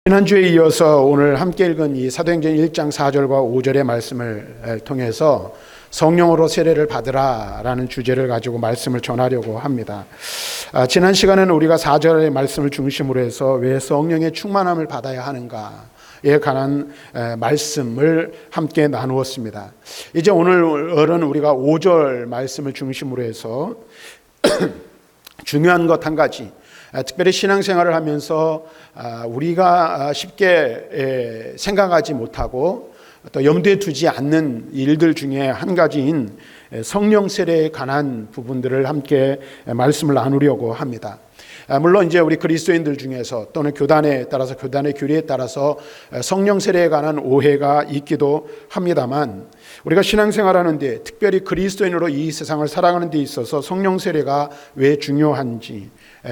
지난주에 이어서 오늘 함께 읽은 이 사도행전 1장 4절과 5절의 말씀을 통해서 성령으로 세례를 받으라라는 주제를 가지고 말씀을 전하려고 합니다. 지난 시간에는 우리가 4절의 말씀을 중심으로 해서 왜 성령의 충만함을 받아야 하는가에 관한 말씀을 함께 나누었습니다. 이제 오늘은 우리가 5절 말씀을 중심으로 해서 중요한 것 한 가지, 특별히 신앙생활을 하면서 우리가 쉽게 생각하지 못하고 또 염두에 두지 않는 일들 중에 한 가지인 성령 세례에 관한 부분들을 함께 말씀을 나누려고 합니다. 물론 이제 우리 그리스도인들 중에서 또는 교단에 따라서 교단의 규례에 따라서 성령 세례에 관한 오해가 있기도 합니다만, 우리가 신앙생활하는데 특별히 그리스도인으로 이 세상을 살아가는 데 있어서 성령 세례가 왜 중요한지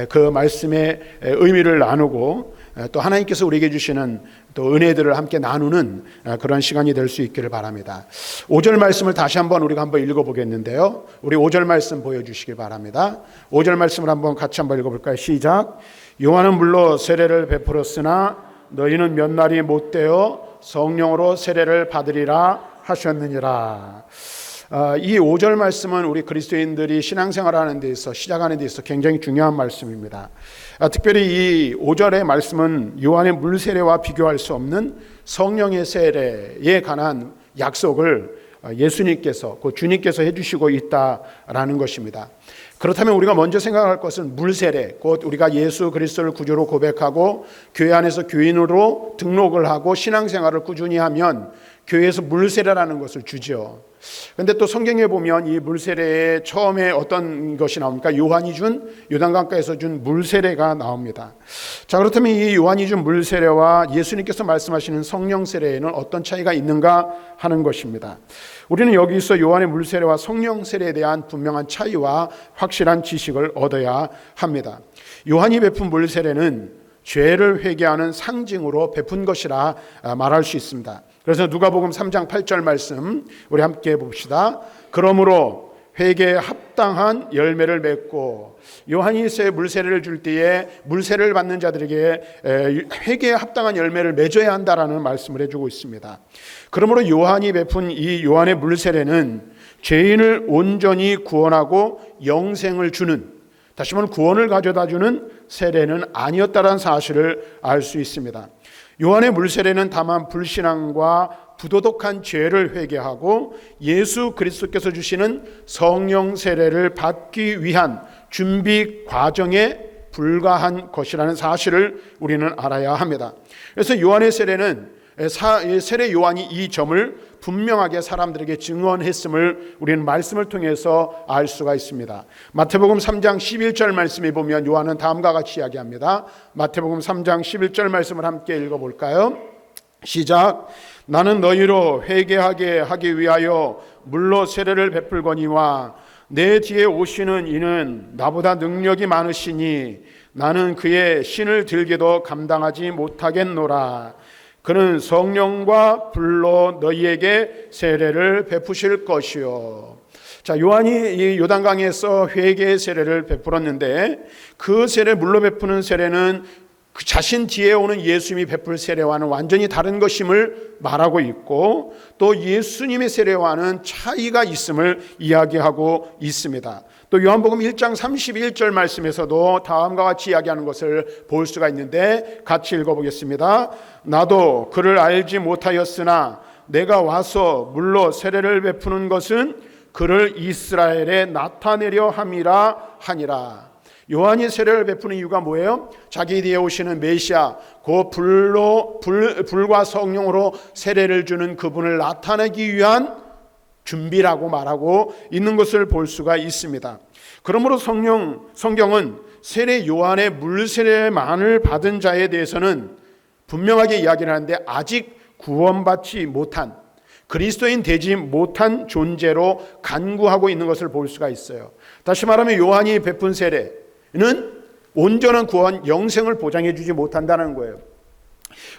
그 말씀의 의미를 나누고 또 하나님께서 우리에게 주시는 또 은혜들을 함께 나누는 그런 시간이 될 수 있기를 바랍니다. 5절 말씀을 다시 한번 우리가 한번 읽어보겠는데요. 우리 5절 말씀 보여주시기 바랍니다. 5절 말씀을 한번 같이 한번 읽어볼까요? 시작. 요한은 물로 세례를 베풀었으나 너희는 몇 날이 못되어 성령으로 세례를 받으리라 하셨느니라. 이 5절 말씀은 우리 그리스도인들이 신앙생활하는 데 있어 시작하는 데 있어 굉장히 중요한 말씀입니다. 특별히 이 5절의 말씀은 요한의 물 세례와 비교할 수 없는 성령의 세례에 관한 약속을 예수님께서 곧 주님께서 해주시고 있다라는 것입니다. 그렇다면 우리가 먼저 생각할 것은 물 세례, 곧 우리가 예수 그리스도를 구주로 고백하고 교회 안에서 교인으로 등록을 하고 신앙생활을 꾸준히 하면 교회에서 물 세례라는 것을 주죠. 그런데 또 성경에 보면 이 물 세례에 처음에 어떤 것이 나옵니까? 요한이 준, 요단강가에서 준 물 세례가 나옵니다. 자, 그렇다면 이 요한이 준 물 세례와 예수님께서 말씀하시는 성령 세례에는 어떤 차이가 있는가 하는 것입니다. 우리는 여기서 요한의 물 세례와 성령 세례에 대한 분명한 차이와 확실한 지식을 얻어야 합니다. 요한이 베푼 물 세례는 죄를 회개하는 상징으로 베푼 것이라 말할 수 있습니다. 그래서 누가복음 3장 8절 말씀 우리 함께 봅시다. 그러므로 회개에 합당한 열매를 맺고, 요한이 물세례를 줄 때에 물세례를 받는 자들에게 회개에 합당한 열매를 맺어야 한다라는 말씀을 해주고 있습니다. 그러므로 요한이 베푼 이 요한의 물세례는 죄인을 온전히 구원하고 영생을 주는, 다시 말하면 구원을 가져다주는 세례는 아니었다는 사실을 알 수 있습니다. 요한의 물세례는 다만 불신앙과 부도덕한 죄를 회개하고 예수 그리스도께서 주시는 성령 세례를 받기 위한 준비 과정에 불과한 것이라는 사실을 우리는 알아야 합니다. 그래서 요한의 세례는 세례 요한이 이 점을 분명하게 사람들에게 증언했음을 우리는 말씀을 통해서 알 수가 있습니다. 마태복음 3장 11절 말씀에 보면 요한은 다음과 같이 이야기합니다. 마태복음 3장 11절 말씀을 함께 읽어볼까요? 시작. 나는 너희로 회개하게 하기 위하여 물로 세례를 베풀거니와 내 뒤에 오시는 이는 나보다 능력이 많으시니 나는 그의 신을 들게도 감당하지 못하겠노라. 그는 성령과 불로 너희에게 세례를 베푸실 것이요. 자, 요한이 이 요단강에서 회개의 세례를 베풀었는데 그 세례, 물로 베푸는 세례는 그 자신 뒤에 오는 예수님이 베풀 세례와는 완전히 다른 것임을 말하고 있고, 또 예수님의 세례와는 차이가 있음을 이야기하고 있습니다. 또 요한복음 1장 31절 말씀에서도 다음과 같이 이야기하는 것을 볼 수가 있는데 같이 읽어보겠습니다. 나도 그를 알지 못하였으나 내가 와서 물로 세례를 베푸는 것은 그를 이스라엘에 나타내려 함이라 하니라. 요한이 세례를 베푸는 이유가 뭐예요? 자기 뒤에 오시는 메시아, 그 불과 성령으로 세례를 주는 그분을 나타내기 위한 준비라고 말하고 있는 것을 볼 수가 있습니다. 그러므로 성경은 세례 요한의 물 세례만을 받은 자에 대해서는 분명하게 이야기를 하는데 아직 구원받지 못한, 그리스도인 되지 못한 존재로 간구하고 있는 것을 볼 수가 있어요. 다시 말하면 요한이 베푼 세례는 온전한 구원, 영생을 보장해 주지 못한다는 거예요.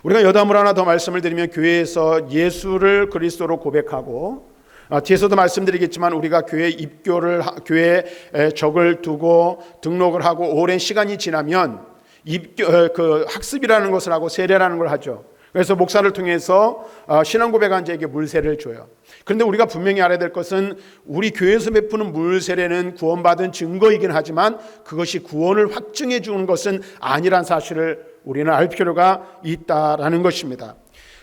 우리가 여담을 하나 더 말씀을 드리면, 교회에서 예수를 그리스도로 고백하고, 뒤에서도 말씀드리겠지만 우리가 교회 입교를, 교회에 적을 두고 등록을 하고 오랜 시간이 지나면 그 학습이라는 것을 하고 세례라는 걸 하죠. 그래서 목사를 통해서 신앙 고백한 자에게 물세례를 줘요. 그런데 우리가 분명히 알아야 될 것은 우리 교회에서 베푸는 물세례는 구원받은 증거이긴 하지만 그것이 구원을 확증해 주는 것은 아니란 사실을 우리는 알 필요가 있다라는 것입니다.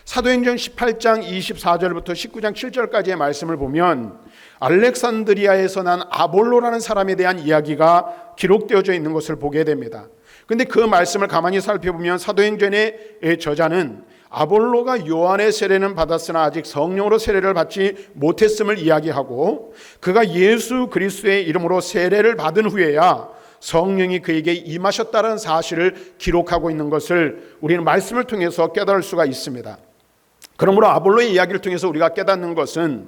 사도행전 18장 24절부터 19장 7절까지의 말씀을 보면 알렉산드리아에서 난 아볼로라는 사람에 대한 이야기가 기록되어져 있는 것을 보게 됩니다. 그런데 그 말씀을 가만히 살펴보면 사도행전의 저자는 아볼로가 요한의 세례는 받았으나 아직 성령으로 세례를 받지 못했음을 이야기하고 그가 예수 그리스도의 이름으로 세례를 받은 후에야 성령이 그에게 임하셨다는 사실을 기록하고 있는 것을 우리는 말씀을 통해서 깨달을 수가 있습니다. 그러므로 아볼로의 이야기를 통해서 우리가 깨닫는 것은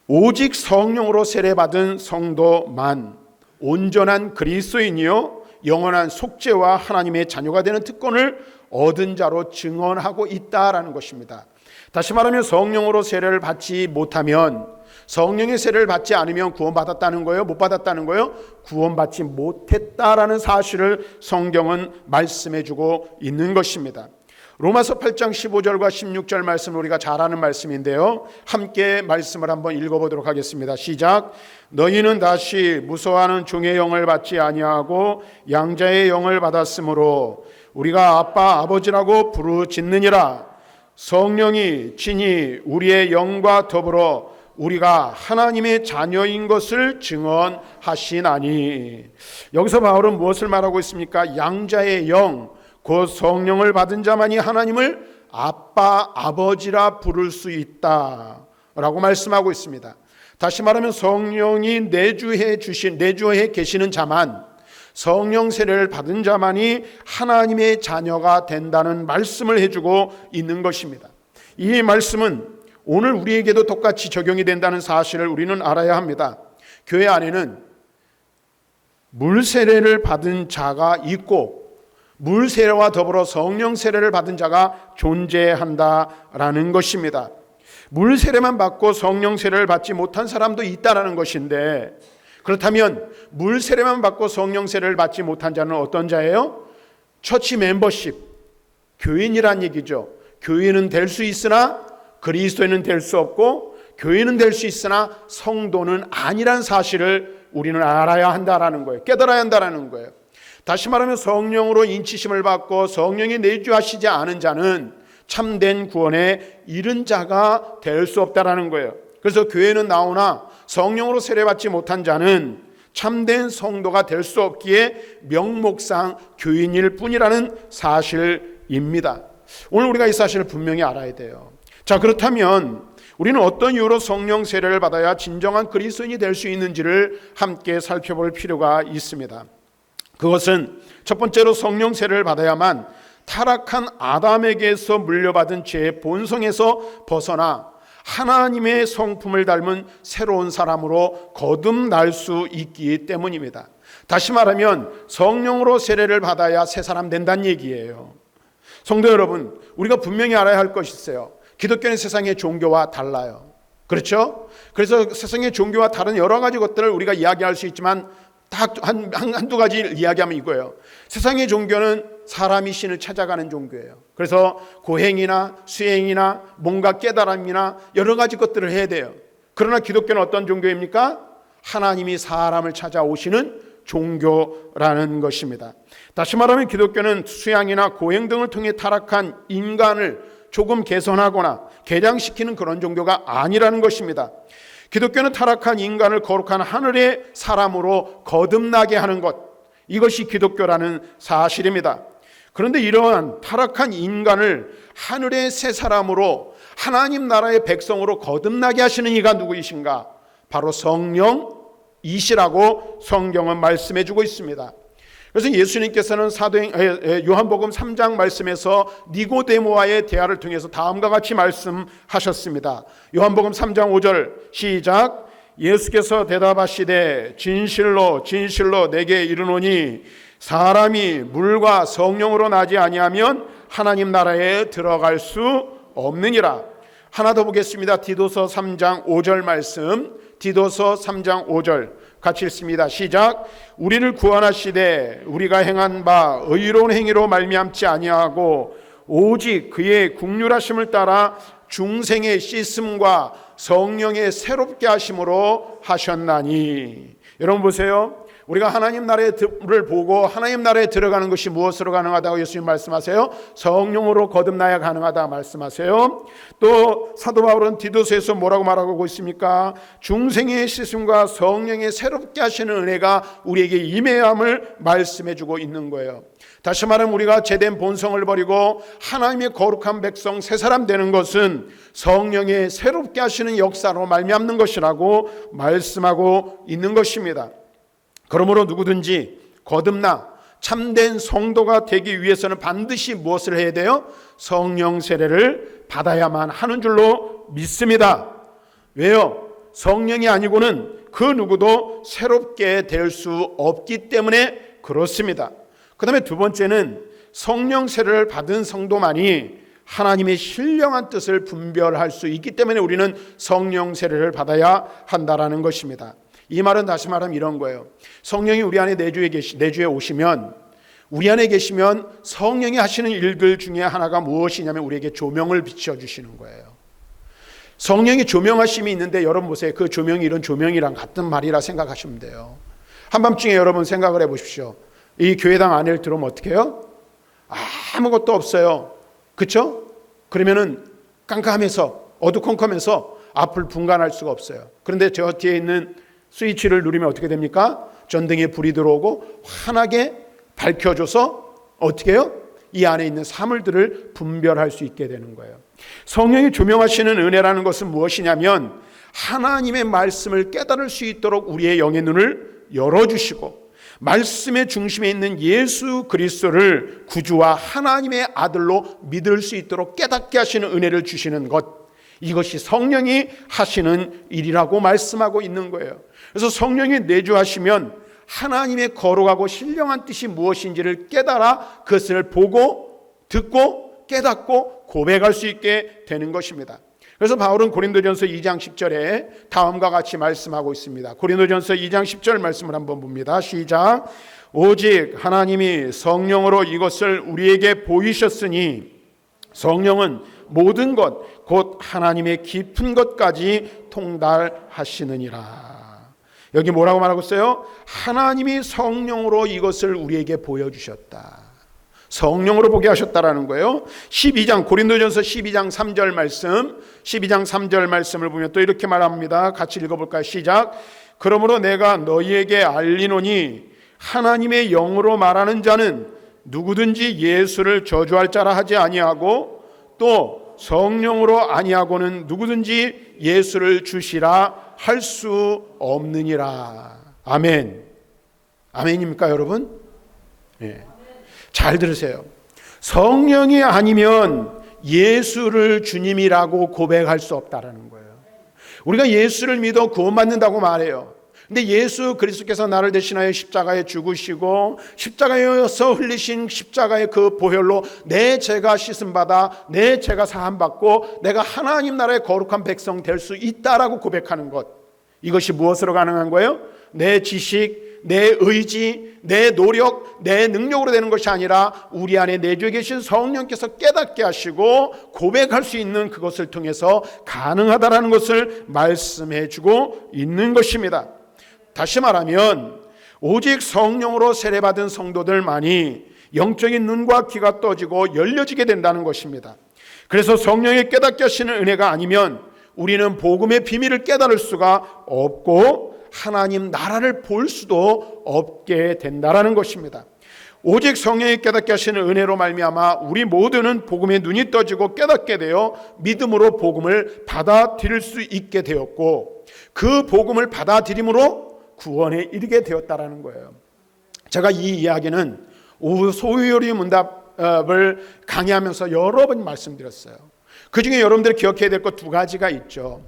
오직 성령으로 세례받은 성도만 온전한 그리스도인이요 영원한 속죄와 하나님의 자녀가 되는 특권을 얻은 자로 증언하고 있다라는 것입니다. 다시 말하면 성령으로 세례를 받지 못하면, 성령의 세례를 받지 않으면 구원받았다는 거예요? 못 받았다는 거예요? 구원받지 못했다라는 사실을 성경은 말씀해주고 있는 것입니다. 로마서 8장 15절과 16절 말씀을 우리가 잘 아는 말씀인데요, 함께 말씀을 한번 읽어보도록 하겠습니다. 시작. 너희는 다시 무서워하는 종의 영을 받지 아니하고 양자의 영을 받았으므로 우리가 아빠 아버지라고 부르짖느니라. 성령이 친히 우리의 영과 더불어 우리가 하나님의 자녀인 것을 증언하시나니. 여기서 바울은 무엇을 말하고 있습니까? 양자의 영, 곧 성령을 받은 자만이 하나님을 아빠 아버지라 부를 수 있다라고 말씀하고 있습니다. 다시 말하면 성령이 내주해 계시는 자만, 성령 세례를 받은 자만이 하나님의 자녀가 된다는 말씀을 해주고 있는 것입니다. 이 말씀은 오늘 우리에게도 똑같이 적용이 된다는 사실을 우리는 알아야 합니다. 교회 안에는 물 세례를 받은 자가 있고 물 세례와 더불어 성령 세례를 받은 자가 존재한다라는 것입니다. 물 세례만 받고 성령 세례를 받지 못한 사람도 있다라는 것인데, 그렇다면 물 세례만 받고 성령 세례를 받지 못한 자는 어떤 자예요? 처치 멤버십, 교인이란 얘기죠. 교인은 될 수 있으나 그리스도인은 될 수 없고, 교인은 될 수 있으나 성도는 아니란 사실을 우리는 알아야 한다라는 거예요. 깨달아야 한다라는 거예요. 다시 말하면 성령으로 인치심을 받고 성령이 내주하시지 않은 자는 참된 구원에 이른 자가 될 수 없다라는 거예요. 그래서 교회는 나오나 성령으로 세례받지 못한 자는 참된 성도가 될 수 없기에 명목상 교인일 뿐이라는 사실입니다. 오늘 우리가 이 사실을 분명히 알아야 돼요. 자, 그렇다면 우리는 어떤 이유로 성령 세례를 받아야 진정한 그리스도인이 될 수 있는지를 함께 살펴볼 필요가 있습니다. 그것은 첫 번째로 성령 세례를 받아야만 타락한 아담에게서 물려받은 죄의 본성에서 벗어나 하나님의 성품을 닮은 새로운 사람으로 거듭날 수 있기 때문입니다. 다시 말하면 성령으로 세례를 받아야 새 사람 된다는 얘기예요. 성도 여러분, 우리가 분명히 알아야 할 것이 있어요. 기독교는 세상의 종교와 달라요. 그렇죠? 그래서 세상의 종교와 다른 여러 가지 것들을 우리가 이야기할 수 있지만 딱 한두 가지를 이야기하면 이거예요. 세상의 종교는 사람이 신을 찾아가는 종교예요. 그래서 고행이나 수행이나 뭔가 깨달음이나 여러 가지 것들을 해야 돼요. 그러나 기독교는 어떤 종교입니까? 하나님이 사람을 찾아오시는 종교라는 것입니다. 다시 말하면 기독교는 수양이나 고행 등을 통해 타락한 인간을 조금 개선하거나 개량시키는 그런 종교가 아니라는 것입니다. 기독교는 타락한 인간을 거룩한 하늘의 사람으로 거듭나게 하는 것, 이것이 기독교라는 사실입니다. 그런데 이러한 타락한 인간을 하늘의 새 사람으로 하나님 나라의 백성으로 거듭나게 하시는 이가 누구이신가? 바로 성령이시라고 성경은 말씀해 주고 있습니다. 그래서 예수님께서는 요한복음 3장 말씀에서 니고데모와의 대화를 통해서 다음과 같이 말씀하셨습니다. 요한복음 3장 5절 시작. 예수께서 대답하시되 진실로 진실로 내게 이르노니 사람이 물과 성령으로 나지 아니하면 하나님 나라에 들어갈 수 없느니라. 하나 더 보겠습니다. 디도서 3장 5절 말씀. 디도서 3장 5절 같이 읽습니다. 시작. 우리를 구원하시되 우리가 행한 바 의로운 행위로 말미암지 아니하고 오직 그의 긍휼하심을 따라 중생의 씻음과 성령의 새롭게 하심으로 하셨나니. 여러분 보세요. 우리가 하나님 나라를 보고 하나님 나라에 들어가는 것이 무엇으로 가능하다고 예수님 말씀하세요? 성령으로 거듭나야 가능하다 말씀하세요. 또 사도 바울은 디도서에서 뭐라고 말하고 있습니까? 중생의 씻음과 성령의 새롭게 하시는 은혜가 우리에게 임해함을 말씀해주고 있는 거예요. 다시 말하면 우리가 제된 본성을 버리고 하나님의 거룩한 백성 새 사람 되는 것은 성령의 새롭게 하시는 역사로 말미암는 것이라고 말씀하고 있는 것입니다. 그러므로 누구든지 거듭나 참된 성도가 되기 위해서는 반드시 무엇을 해야 돼요? 성령 세례를 받아야만 하는 줄로 믿습니다. 왜요? 성령이 아니고는 그 누구도 새롭게 될 수 없기 때문에 그렇습니다. 그 다음에 두 번째는 성령 세례를 받은 성도만이 하나님의 신령한 뜻을 분별할 수 있기 때문에 우리는 성령 세례를 받아야 한다라는 것입니다. 이 말은 다시 말하면 이런 거예요. 성령이 우리 안에 내주에 오시면, 우리 안에 계시면 성령이 하시는 일들 중에 하나가 무엇이냐면 우리에게 조명을 비춰주시는 거예요. 성령이 조명하심이 있는데 여러분 보세요. 그 조명이 이런 조명이랑 같은 말이라 생각하시면 돼요. 한밤중에 여러분 생각을 해보십시오. 이 교회당 안에 들어오면 어떻게 해요? 아무것도 없어요. 그렇죠? 그러면은 깜깜해서 어두컴컴해서 앞을 분간할 수가 없어요. 그런데 저 뒤에 있는 스위치를 누르면 어떻게 됩니까? 전등에 불이 들어오고 환하게 밝혀줘서 어떻게 해요? 이 안에 있는 사물들을 분별할 수 있게 되는 거예요. 성령이 조명하시는 은혜라는 것은 무엇이냐면 하나님의 말씀을 깨달을 수 있도록 우리의 영의 눈을 열어주시고 말씀의 중심에 있는 예수 그리스도를 구주와 하나님의 아들로 믿을 수 있도록 깨닫게 하시는 은혜를 주시는 것, 이것이 성령이 하시는 일이라고 말씀하고 있는 거예요. 그래서 성령이 내주하시면 하나님의 거룩하고 신령한 뜻이 무엇인지를 깨달아 그것을 보고 듣고 깨닫고 고백할 수 있게 되는 것입니다. 그래서 바울은 고린도전서 2장 10절에 다음과 같이 말씀하고 있습니다. 고린도전서 2장 10절 말씀을 한번 봅니다. 시작. 오직 하나님이 성령으로 이것을 우리에게 보이셨으니 성령은 모든 것 곧 하나님의 깊은 것까지 통달하시느니라. 여기 뭐라고 말하고 있어요? 하나님이 성령으로 이것을 우리에게 보여주셨다. 성령으로 보게 하셨다라는 거예요. 12장 고린도전서 12장 3절 말씀, 12장 3절 말씀을 보면 또 이렇게 말합니다. 같이 읽어볼까요? 시작. 그러므로 내가 너희에게 알리노니 하나님의 영으로 말하는 자는 누구든지 예수를 저주할 자라 하지 아니하고 또 성령으로 아니하고는 누구든지 예수를 주시라 할 수 없느니라. 아멘. 아멘입니까 여러분? 네. 잘 들으세요. 성령이 아니면 예수를 주님이라고 고백할 수 없다라는 거예요. 우리가 예수를 믿어 구원받는다고 말해요. 근데 예수 그리스도께서 나를 대신하여 십자가에 죽으시고 십자가에서 흘리신 십자가의 그 보혈로 내 죄가 씻음받아 내 죄가 사함받고 내가 하나님 나라의 거룩한 백성 될 수 있다라고 고백하는 것, 이것이 무엇으로 가능한 거예요? 내 지식, 내 의지, 내 노력, 내 능력으로 되는 것이 아니라 우리 안에 내주에 계신 성령께서 깨닫게 하시고 고백할 수 있는 그것을 통해서 가능하다라는 것을 말씀해 주고 있는 것입니다. 다시 말하면 오직 성령으로 세례받은 성도들만이 영적인 눈과 귀가 떠지고 열려지게 된다는 것입니다. 그래서 성령의 깨닫게 하시는 은혜가 아니면 우리는 복음의 비밀을 깨달을 수가 없고 하나님 나라를 볼 수도 없게 된다라는 것입니다. 오직 성령이 깨닫게 하시는 은혜로 말미암아 우리 모두는 복음의 눈이 떠지고 깨닫게 되어 믿음으로 복음을 받아들일 수 있게 되었고 그 복음을 받아들임으로 구원에 이르게 되었다라는 거예요. 제가 이 이야기는 오후 소요리 문답을 강의하면서 여러 번 말씀드렸어요. 그 중에 여러분들이 기억해야 될 것 두 가지가 있죠.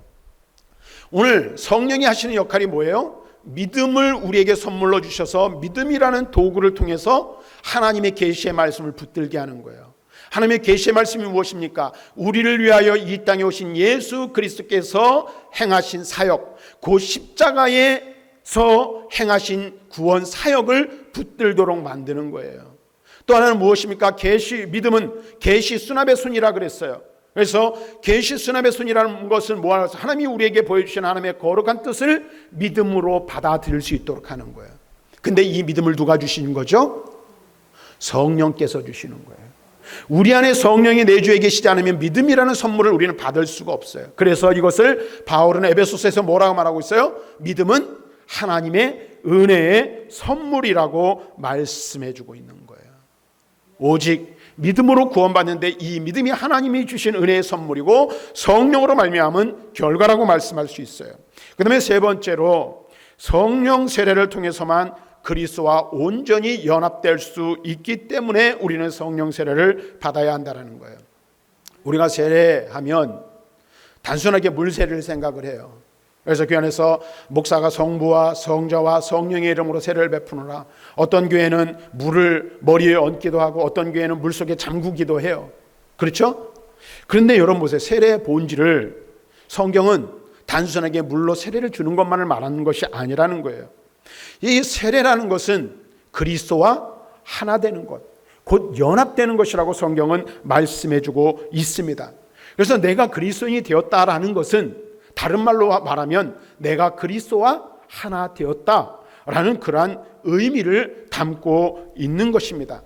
오늘 성령이 하시는 역할이 뭐예요? 믿음을 우리에게 선물로 주셔서 믿음이라는 도구를 통해서 하나님의 계시의 말씀을 붙들게 하는 거예요. 하나님의 계시의 말씀이 무엇입니까? 우리를 위하여 이 땅에 오신 예수 그리스도께서 행하신 사역, 그 십자가의 행하신 구원 사역을 붙들도록 만드는 거예요. 또 하나는 무엇입니까? 믿음은 계시 수납의 손이라 그랬어요. 그래서 계시 수납의 손이라는 것은 뭐하러 하나님이 우리에게 보여주신 하나님의 거룩한 뜻을 믿음으로 받아들일 수 있도록 하는 거예요. 근데 이 믿음을 누가 주시는 거죠? 성령께서 주시는 거예요. 우리 안에 성령이 내주해 계시지 않으면 믿음이라는 선물을 우리는 받을 수가 없어요. 그래서 이것을 바울은 에베소서에서 뭐라고 말하고 있어요? 믿음은 하나님의 은혜의 선물이라고 말씀해 주고 있는 거예요. 오직 믿음으로 구원받는데 이 믿음이 하나님이 주신 은혜의 선물이고 성령으로 말미암은 결과라고 말씀할 수 있어요. 그 다음에 세 번째로 성령 세례를 통해서만 그리스도와 온전히 연합될 수 있기 때문에 우리는 성령 세례를 받아야 한다는 거예요. 우리가 세례하면 단순하게 물 세례를 생각을 해요. 그래서 교회 안에서 목사가 성부와 성자와 성령의 이름으로 세례를 베푸노라. 어떤 교회는 물을 머리에 얹기도 하고 어떤 교회는 물속에 잠그기도 해요. 그렇죠? 그런데 여러분 보세요. 세례의 본질을 성경은 단순하게 물로 세례를 주는 것만을 말하는 것이 아니라는 거예요. 이 세례라는 것은 그리스도와 하나 되는 것, 곧 연합되는 것이라고 성경은 말씀해주고 있습니다. 그래서 내가 그리스도인이 되었다라는 것은 다른 말로 말하면 내가 그리스도와 하나 되었다라는 그러한 의미를 담고 있는 것입니다.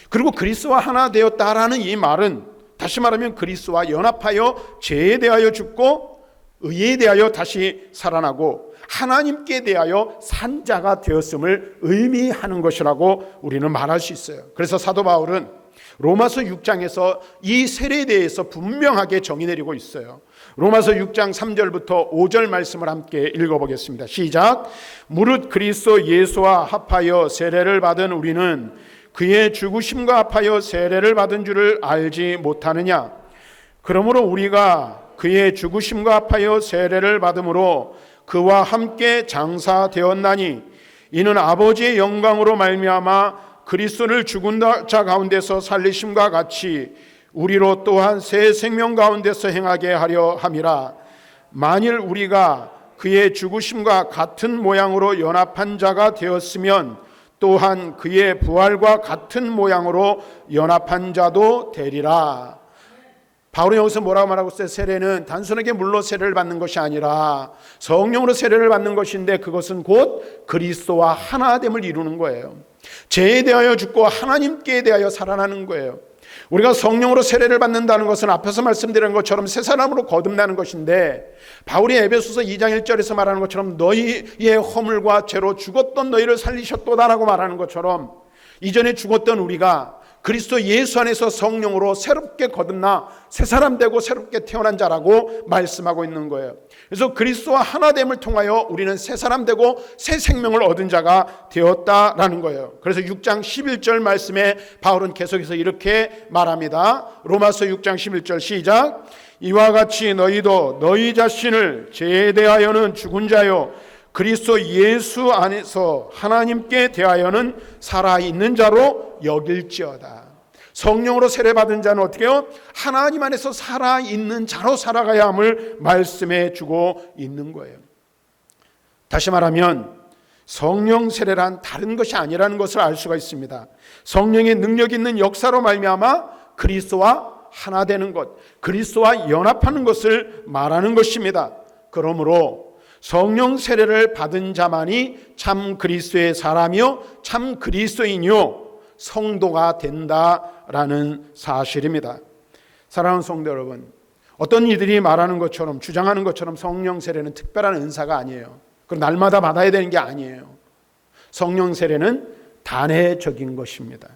그리고 그리스도와 하나 되었다라는 이 말은 다시 말하면 그리스도와 연합하여 죄에 대하여 죽고 의에 대하여 다시 살아나고 하나님께 대하여 산 자가 되었음을 의미하는 것이라고 우리는 말할 수 있어요. 그래서 사도 바울은 로마서 6장에서 이 세례에 대해서 분명하게 정의 내리고 있어요. 로마서 6장 3절부터 5절 말씀을 함께 읽어보겠습니다. 시작. 무릇 그리스도 예수와 합하여 세례를 받은 우리는 그의 죽으심과 합하여 세례를 받은 줄을 알지 못하느냐. 그러므로 우리가 그의 죽으심과 합하여 세례를 받음으로 그와 함께 장사되었나니 이는 아버지의 영광으로 말미암아 그리스도를 죽은 자 가운데서 살리심과 같이 우리로 또한 새 생명 가운데서 행하게 하려 함이라. 만일 우리가 그의 죽으심과 같은 모양으로 연합한 자가 되었으면 또한 그의 부활과 같은 모양으로 연합한 자도 되리라. 바울은 여기서 뭐라고 말하고 있어요? 세례는 단순하게 물로 세례를 받는 것이 아니라 성령으로 세례를 받는 것인데 그것은 곧 그리스도와 하나됨을 이루는 거예요. 죄에 대하여 죽고 하나님께 대하여 살아나는 거예요. 우리가 성령으로 세례를 받는다는 것은 앞에서 말씀드린 것처럼 새 사람으로 거듭나는 것인데 바울이 에베소서 2장 1절에서 말하는 것처럼 너희의 허물과 죄로 죽었던 너희를 살리셨도다라고 말하는 것처럼 이전에 죽었던 우리가 그리스도 예수 안에서 성령으로 새롭게 거듭나 새 사람 되고 새롭게 태어난 자라고 말씀하고 있는 거예요. 그래서 그리스도와 하나됨을 통하여 우리는 새 사람 되고 새 생명을 얻은 자가 되었다라는 거예요. 그래서 6장 11절 말씀에 바울은 계속해서 이렇게 말합니다. 로마서 6장 11절 시작. 이와 같이 너희도 너희 자신을 죄에 대하여는 죽은 자요 그리스도 예수 안에서 하나님께 대하여는 살아있는 자로 여길지어다. 성령으로 세례받은 자는 어떻게 해요? 하나님 안에서 살아있는 자로 살아가야 함을 말씀해 주고 있는 거예요. 다시 말하면 성령 세례란 다른 것이 아니라는 것을 알 수가 있습니다. 성령의 능력 있는 역사로 말미암아 그리스도와 하나 되는 것, 그리스도와 연합하는 것을 말하는 것입니다. 그러므로 성령 세례를 받은 자만이 참 그리스도의 사람이요 참 그리스도인이요 성도가 된다라는 사실입니다. 사랑하는 성도 여러분, 어떤 이들이 말하는 것처럼 주장하는 것처럼 성령 세례는 특별한 은사가 아니에요. 그럼 날마다 받아야 되는 게 아니에요. 성령 세례는 단회적인 것입니다.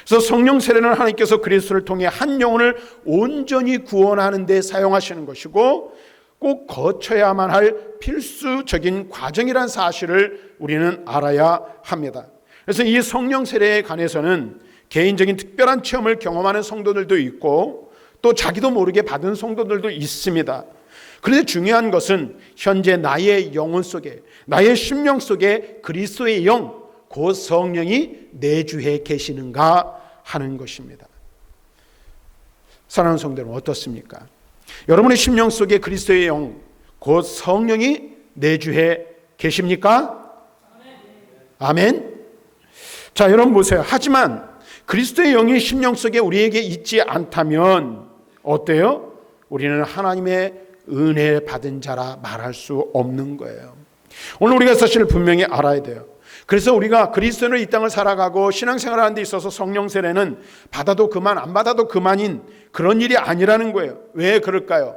그래서 성령 세례는 하나님께서 그리스도를 통해 한 영혼을 온전히 구원하는 데 사용하시는 것이고 꼭 거쳐야만 할 필수적인 과정이라는 사실을 우리는 알아야 합니다. 그래서 이 성령 세례에 관해서는 개인적인 특별한 체험을 경험하는 성도들도 있고 또 자기도 모르게 받은 성도들도 있습니다. 그런데 중요한 것은 현재 나의 영혼 속에 나의 심령 속에 그리스도의 영, 곧 성령이 내주해 계시는가 하는 것입니다. 사랑하는 성도 여러분 어떻습니까? 여러분의 심령 속에 그리스도의 영, 곧 성령이 내주해 계십니까? 아멘. 자, 여러분 보세요. 하지만 그리스도의 영이 심령 속에 우리에게 있지 않다면 어때요? 우리는 하나님의 은혜 받은 자라 말할 수 없는 거예요. 오늘 우리가 사실 분명히 알아야 돼요. 그래서 우리가 그리스도인으로 이 땅을 살아가고 신앙생활을 하는 데 있어서 성령 세례는 받아도 그만 안 받아도 그만인 그런 일이 아니라는 거예요. 왜 그럴까요?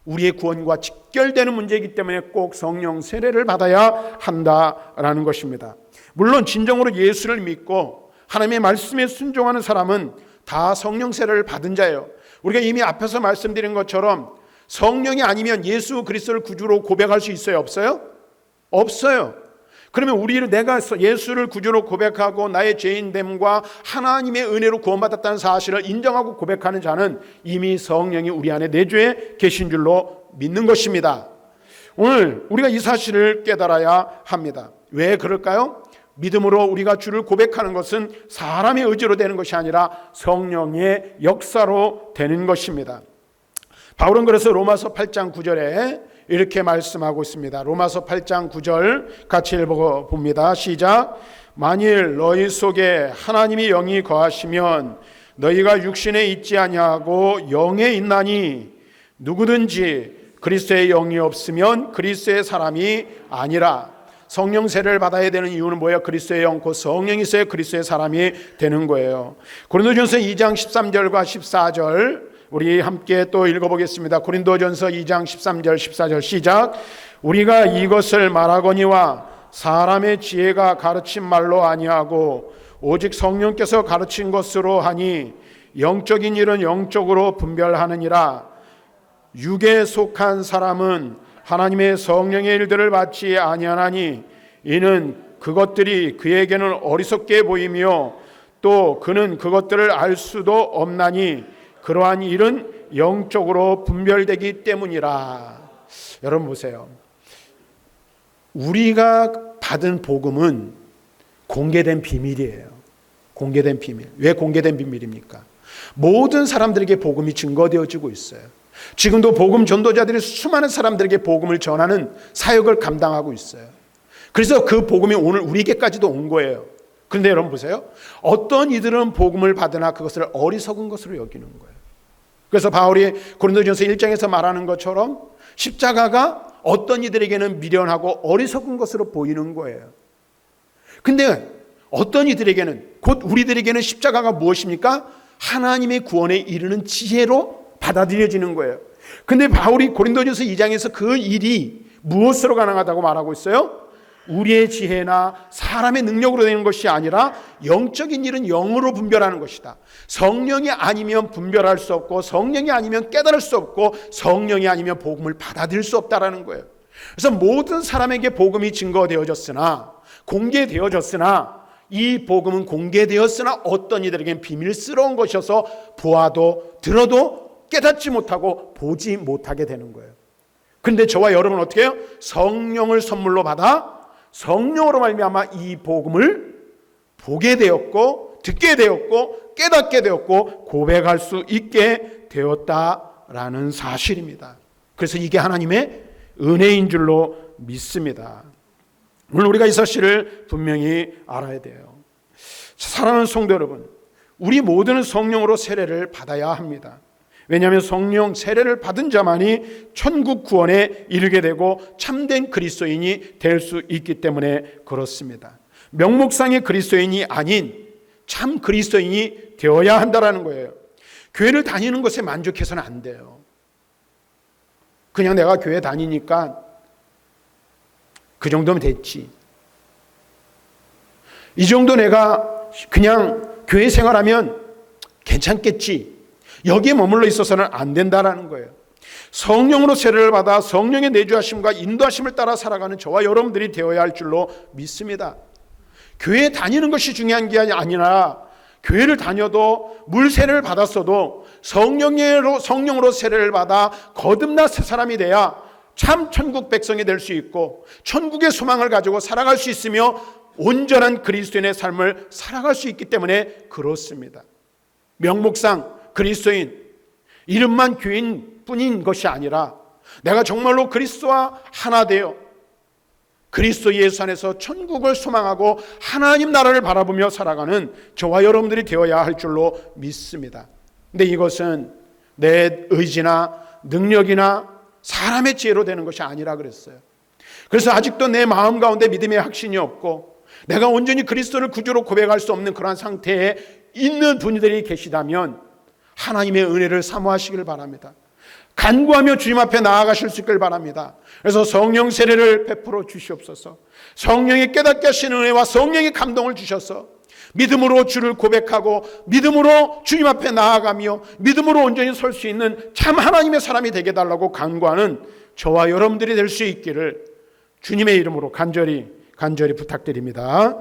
우리의 구원과 직결되는 문제이기 때문에 꼭 성령 세례를 받아야 한다라는 것입니다. 물론 진정으로 예수를 믿고 하나님의 말씀에 순종하는 사람은 다 성령 세례를 받은 자예요. 우리가 이미 앞에서 말씀드린 것처럼 성령이 아니면 예수 그리스도를 구주로 고백할 수 있어요? 없어요? 없어요. 그러면 내가 예수를 구주로 고백하고 나의 죄인됨과 하나님의 은혜로 구원받았다는 사실을 인정하고 고백하는 자는 이미 성령이 우리 안에 내주에 계신 줄로 믿는 것입니다. 오늘 우리가 이 사실을 깨달아야 합니다. 왜 그럴까요? 믿음으로 우리가 주를 고백하는 것은 사람의 의지로 되는 것이 아니라 성령의 역사로 되는 것입니다. 바울은 그래서 로마서 8장 9절에 이렇게 말씀하고 있습니다. 로마서 8장 9절 같이 읽어봅니다. 시작. 만일 너희 속에 하나님이 영이 거하시면 너희가 육신에 있지 아니하고 영에 있나니 누구든지 그리스도의 영이 없으면 그리스도의 사람이 아니라. 성령 세례를 받아야 되는 이유는 뭐예요? 그리스도의 영, 곧 성령이 있어야 그리스도의 사람이 되는 거예요. 고린도전서 2장 13절과 14절 우리 함께 또 읽어보겠습니다. 고린도전서 2장 13절 14절 시작. 우리가 이것을 말하거니와 사람의 지혜가 가르친 말로 아니하고 오직 성령께서 가르친 것으로 하니 영적인 일은 영적으로 분별하느니라. 육에 속한 사람은 하나님의 성령의 일들을 받지 아니하나니 이는 그것들이 그에게는 어리석게 보이며 또 그는 그것들을 알 수도 없나니 그러한 일은 영적으로 분별되기 때문이라. 여러분 보세요. 우리가 받은 복음은 공개된 비밀이에요. 공개된 비밀. 왜 공개된 비밀입니까? 모든 사람들에게 복음이 증거되어지고 있어요. 지금도 복음 전도자들이 수많은 사람들에게 복음을 전하는 사역을 감당하고 있어요. 그래서 그 복음이 오늘 우리에게까지도 온 거예요. 그런데 여러분 보세요. 어떤 이들은 복음을 받으나 그것을 어리석은 것으로 여기는 거예요. 그래서 바울이 고린도전서 1장에서 말하는 것처럼 십자가가 어떤 이들에게는 미련하고 어리석은 것으로 보이는 거예요. 근데 어떤 이들에게는, 곧 우리들에게는 십자가가 무엇입니까? 하나님의 구원에 이르는 지혜로 받아들여지는 거예요. 근데 바울이 고린도전서 2장에서 그 일이 무엇으로 가능하다고 말하고 있어요? 우리의 지혜나 사람의 능력으로 되는 것이 아니라 영적인 일은 영으로 분별하는 것이다. 성령이 아니면 분별할 수 없고 성령이 아니면 깨달을 수 없고 성령이 아니면 복음을 받아들일 수 없다라는 거예요. 그래서 모든 사람에게 복음이 증거되어졌으나 공개되어졌으나 이 복음은 공개되었으나 어떤 이들에게는 비밀스러운 것이어서 보아도 들어도 깨닫지 못하고 보지 못하게 되는 거예요. 그런데 저와 여러분은 어떻게 해요? 성령을 선물로 받아 성령으로 말미암아 이 복음을 보게 되었고 듣게 되었고 깨닫게 되었고 고백할 수 있게 되었다라는 사실입니다. 그래서 이게 하나님의 은혜인 줄로 믿습니다. 오늘 우리가 이 사실을 분명히 알아야 돼요. 사랑하는 성도 여러분, 우리 모두는 성령으로 세례를 받아야 합니다. 왜냐하면 성령 세례를 받은 자만이 천국 구원에 이르게 되고 참된 그리스도인이 될 수 있기 때문에 그렇습니다. 명목상의 그리스도인이 아닌 참 그리스도인이 되어야 한다는 거예요. 교회를 다니는 것에 만족해서는 안 돼요. 그냥 내가 교회 다니니까 그 정도면 됐지. 이 정도 내가 그냥 교회 생활하면 괜찮겠지. 여기에 머물러 있어서는 안 된다라는 거예요. 성령으로 세례를 받아 성령의 내주하심과 인도하심을 따라 살아가는 저와 여러분들이 되어야 할 줄로 믿습니다. 교회 다니는 것이 중요한 게 아니라 교회를 다녀도 물 세례를 받았어도 성령으로 세례를 받아 거듭나 새 사람이 돼야 참 천국 백성이 될 수 있고 천국의 소망을 가지고 살아갈 수 있으며 온전한 그리스도인의 삶을 살아갈 수 있기 때문에 그렇습니다. 명목상 그리스도인, 이름만 교인 뿐인 것이 아니라 내가 정말로 그리스도와 하나 되어 그리스도 예수 안에서 천국을 소망하고 하나님 나라를 바라보며 살아가는 저와 여러분들이 되어야 할 줄로 믿습니다. 근데 이것은 내 의지나 능력이나 사람의 지혜로 되는 것이 아니라 그랬어요. 그래서 아직도 내 마음 가운데 믿음의 확신이 없고 내가 온전히 그리스도를 구주로 고백할 수 없는 그러한 상태에 있는 분들이 계시다면 하나님의 은혜를 사모하시길 바랍니다. 간구하며 주님 앞에 나아가실 수 있길 바랍니다. 그래서 성령 세례를 베풀어 주시옵소서. 성령이 깨닫게 하시는 은혜와 성령의 감동을 주셔서 믿음으로 주를 고백하고 믿음으로 주님 앞에 나아가며 믿음으로 온전히 설 수 있는 참 하나님의 사람이 되게 달라고 간구하는 저와 여러분들이 될 수 있기를 주님의 이름으로 간절히 부탁드립니다.